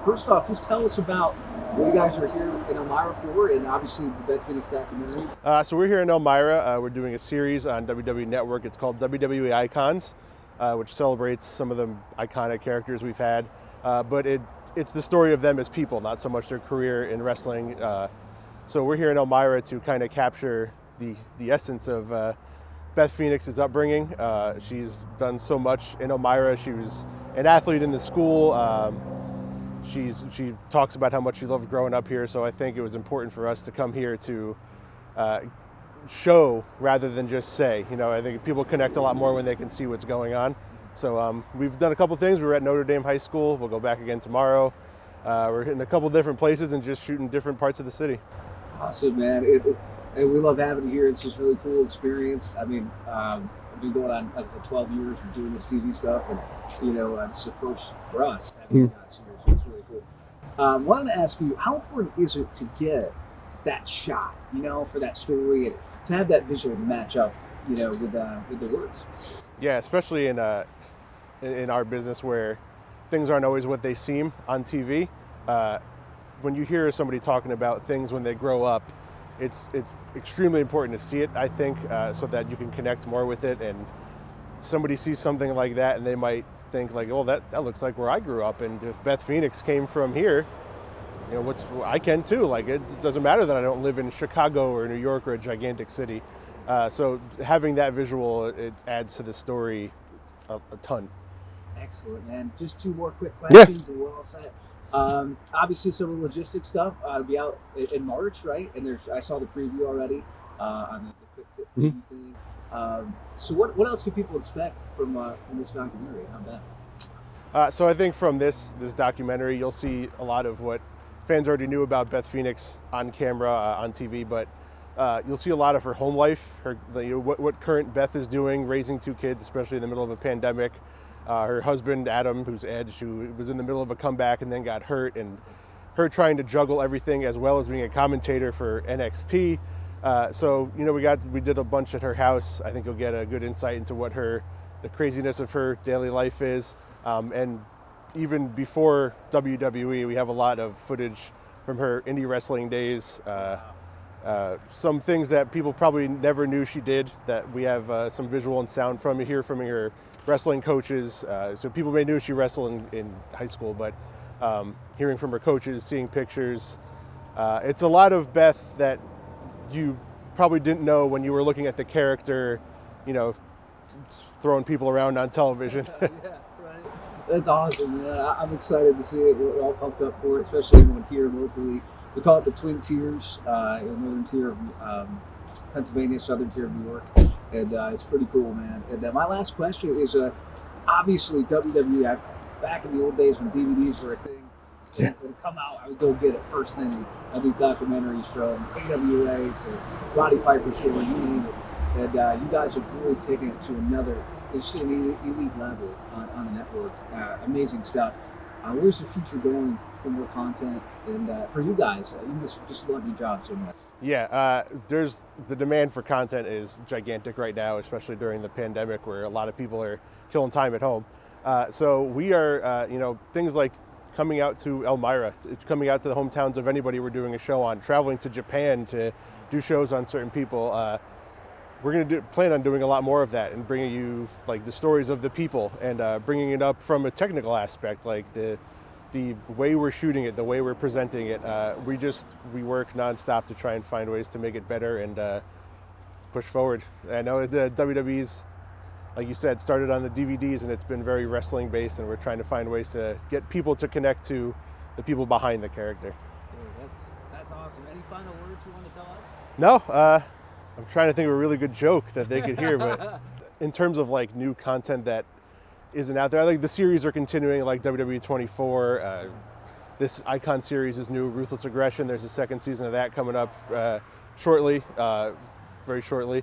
first off, just tell us about what you guys are here in Elmira for, and obviously the Beth Phoenix documentary. So we're here in Elmira. We're doing a series on WWE Network. It's called WWE Icons, which celebrates some of the iconic characters we've had. But it's the story of them as people, not so much their career in wrestling. So we're here in Elmira to kind of capture the essence of Beth Phoenix's upbringing. She's done so much in Elmira. She was an athlete in the school. She talks about how much she loved growing up here, so I think it was important for us to come here to show rather than just say. You know, I think people connect a lot more when they can see what's going on. So we've done a couple things. We were at Notre Dame High School. We'll go back again tomorrow. We're hitting a couple different places and just shooting different parts of the city. Awesome, man. And we love having you here. It's just a really cool experience. I mean, I've been going on, like I said, 12 years of doing this TV stuff, and this is the first for us having you guys here. So it's really cool. Wanted to ask you, how important is it to get that shot, for that story, and to have that visual match up, with the words? Yeah, especially in our business where things aren't always what they seem on TV. When you hear somebody talking about things when they grow up, it's extremely important to see it, I think, so that you can connect more with it. And somebody sees something like that and they might think like, oh, that looks like where I grew up. And if Beth Phoenix came from here, I can too. Like, it doesn't matter that I don't live in Chicago or New York or a gigantic city. So having that visual, it adds to the story a ton. Excellent, man. Just two more quick questions and we're all set. Obviously, some of the logistics stuff will be out in March, right? And I saw the preview already on the quick tip preview thing. So what else can people expect from this documentary on Beth? So I think from this documentary, you'll see a lot of what fans already knew about Beth Phoenix on camera, on TV, but you'll see a lot of her home life, what current Beth is doing, raising two kids, especially in the middle of a pandemic. Her husband, Adam, who's Edge, who was in the middle of a comeback and then got hurt, and her trying to juggle everything as well as being a commentator for NXT. So we did a bunch at her house. I think you'll get a good insight into what the craziness of her daily life is. And even before WWE, we have a lot of footage from her indie wrestling days. Some things that people probably never knew she did that we have some visual and sound from her wrestling coaches. So people may knew she wrestled in high school, but hearing from her coaches, seeing pictures, it's a lot of Beth that you probably didn't know when you were looking at the character, throwing people around on television. Yeah, right. That's awesome, man. I'm excited to see it. We're all pumped up for it, especially everyone here locally. We call it the Twin Tiers, northern tier of Pennsylvania, southern tier of New York. And it's pretty cool, man. And my last question is, obviously WWE, back in the old days when DVDs were a thing, when it would come out, I would go get it first thing of these documentaries from AWA to Roddy Piper's story, you name it. And you guys have really taken it to another, it's an elite level on the network. Amazing stuff. Where's the future going for more content? And for you guys, you just love your job so much. Yeah, there's the demand for content is gigantic right now, especially during the pandemic where a lot of people are killing time at home. So we are, things like coming out to Elmira, coming out to the hometowns of anybody we're doing a show on, traveling to Japan to do shows on certain people. We're going to plan on doing a lot more of that and bringing you like the stories of the people and bringing it up from a technical aspect, like the way we're shooting it, the way we're presenting it. We work nonstop to try and find ways to make it better and push forward. I know the WWE's, like you said, started on the DVDs and it's been very wrestling based, and we're trying to find ways to get people to connect to the people behind the character. Dude, that's awesome. Any final words you want to tell us? No, I'm trying to think of a really good joke that they could hear, but in terms of like new content that isn't out there, I think the series are continuing, like WWE 24. This Icon series is new, Ruthless Aggression. There's a second season of that coming up shortly, very shortly.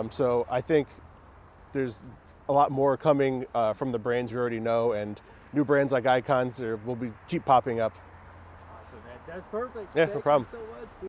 So I think there's a lot more coming from the brands you already know, and new brands like Icons will keep popping up. Awesome, man. That's perfect. Yeah, Thank no problem. you so much, dude.